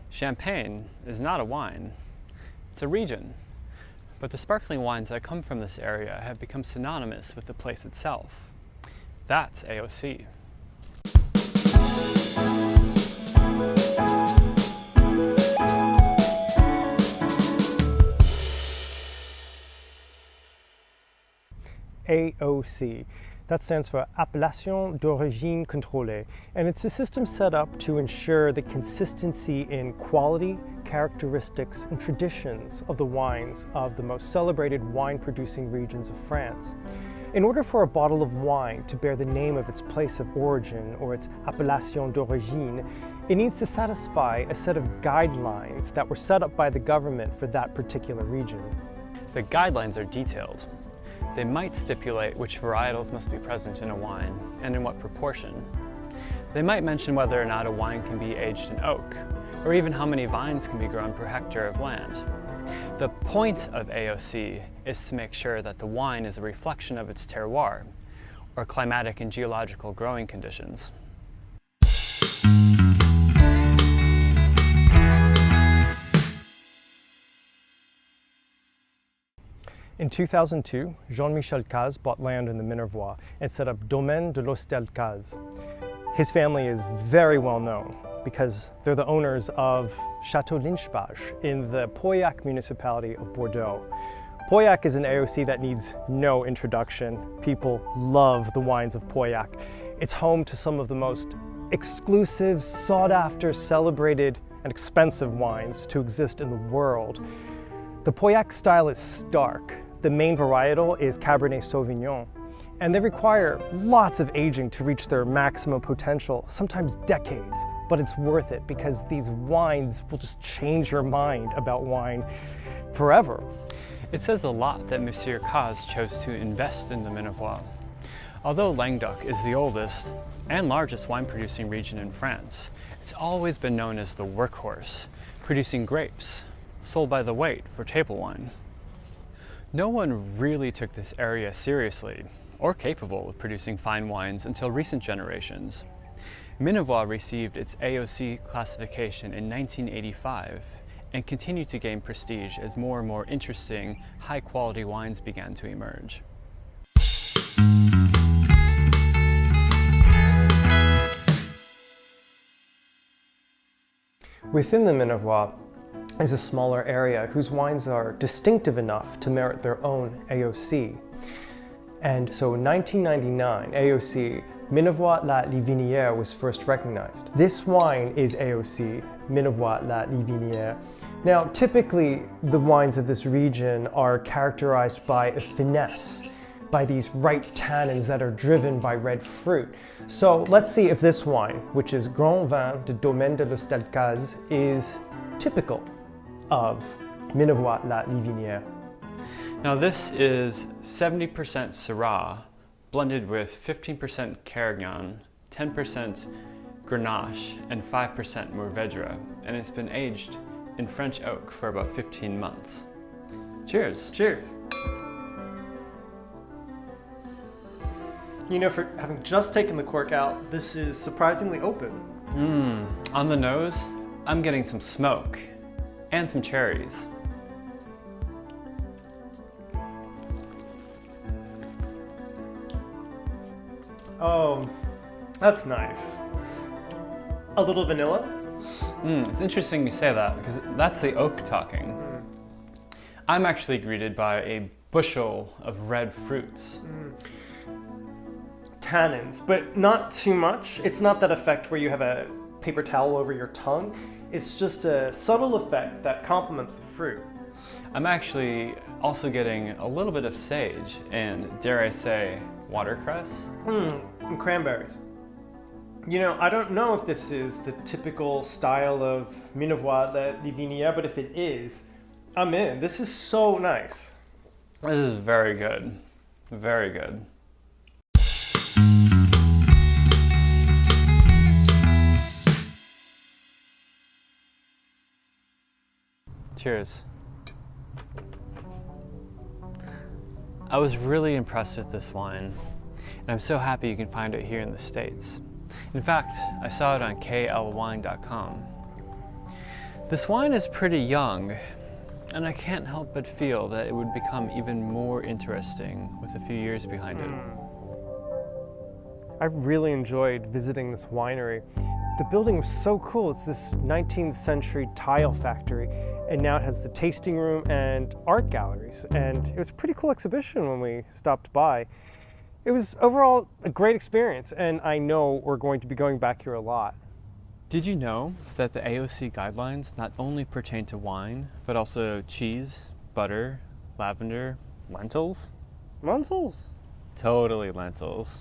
Champagne is not a wine, it's a region. But the sparkling wines that come from this area have become synonymous with the place itself. That's AOC. AOC. That stands for Appellation d'Origine Contrôlée, and it's a system set up to ensure the consistency in quality, characteristics, and traditions of the wines of the most celebrated wine-producing regions of France. In order for a bottle of wine to bear the name of its place of origin, or its Appellation d'Origine, it needs to satisfy a set of guidelines that were set up by the government for that particular region. The guidelines are detailed. They might stipulate which varietals must be present in a wine and in what proportion. They might mention whether or not a wine can be aged in oak, or even how many vines can be grown per hectare of land. The point of AOC is to make sure that the wine is a reflection of its terroir, or climatic and geological growing conditions. In 2002, Jean-Michel Cazes bought land in the Minervois and set up Domaine L'Ostal Cazes. His family is very well known because they're the owners of Chateau Linchbach in the Pauillac municipality of Bordeaux. Pauillac is an AOC that needs no introduction. People love the wines of Pauillac. It's home to some of the most exclusive, sought-after, celebrated, and expensive wines to exist in the world. The Pauillac style is stark. The main varietal is Cabernet Sauvignon, and they require lots of aging to reach their maximum potential, sometimes decades, but it's worth it because these wines will just change your mind about wine forever. It says a lot that Monsieur Cazes chose to invest in the Minervois. Although Languedoc is the oldest and largest wine-producing region in France, it's always been known as the workhorse, producing grapes, sold by the weight for table wine. No one really took this area seriously or capable of producing fine wines until recent generations. Minervois received its AOC classification in 1985 and continued to gain prestige as more and more interesting, high-quality wines began to emerge. Within the Minervois is a smaller area whose wines are distinctive enough to merit their own AOC. And so in 1999, AOC, Minervois La Liviniere, was first recognized. This wine is AOC, Minervois La Liviniere. Now, typically, the wines of this region are characterized by a finesse, by these ripe tannins that are driven by red fruit. So let's see if this wine, which is Grand Vin de Domaine L'Ostal Cazes, is typical of Minervois La Liviniere. Now this is 70% Syrah, blended with 15% Carignan, 10% Grenache, and 5% Mourvèdre, and it's been aged in French oak for about 15 months. Cheers! Cheers! You know, for having just taken the cork out, this is surprisingly open. On the nose, I'm getting some smoke and some cherries. Oh, that's nice. A little vanilla? It's interesting you say that because that's the oak talking. I'm actually greeted by a bushel of red fruits. Tannins, but not too much. It's not that effect where you have a paper towel over your tongue. It's just a subtle effect that complements the fruit. I'm actually also getting a little bit of sage and, dare I say, watercress. And cranberries. You know, I don't know if this is the typical style of Minervois La Liviniere, but if it is, I'm in. This is so nice. This is very good. Very good. Cheers. I was really impressed with this wine, and I'm so happy you can find it here in the States. In fact, I saw it on klwine.com. This wine is pretty young, and I can't help but feel that it would become even more interesting with a few years behind it. I've really enjoyed visiting this winery. The building was so cool. It's this 19th century tile factory, and now it has the tasting room and art galleries. And it was a pretty cool exhibition when we stopped by. It was overall a great experience, and I know we're going to be going back here a lot. Did you know that the AOC guidelines not only pertain to wine, but also cheese, butter, lavender, lentils? Lentils? Totally lentils.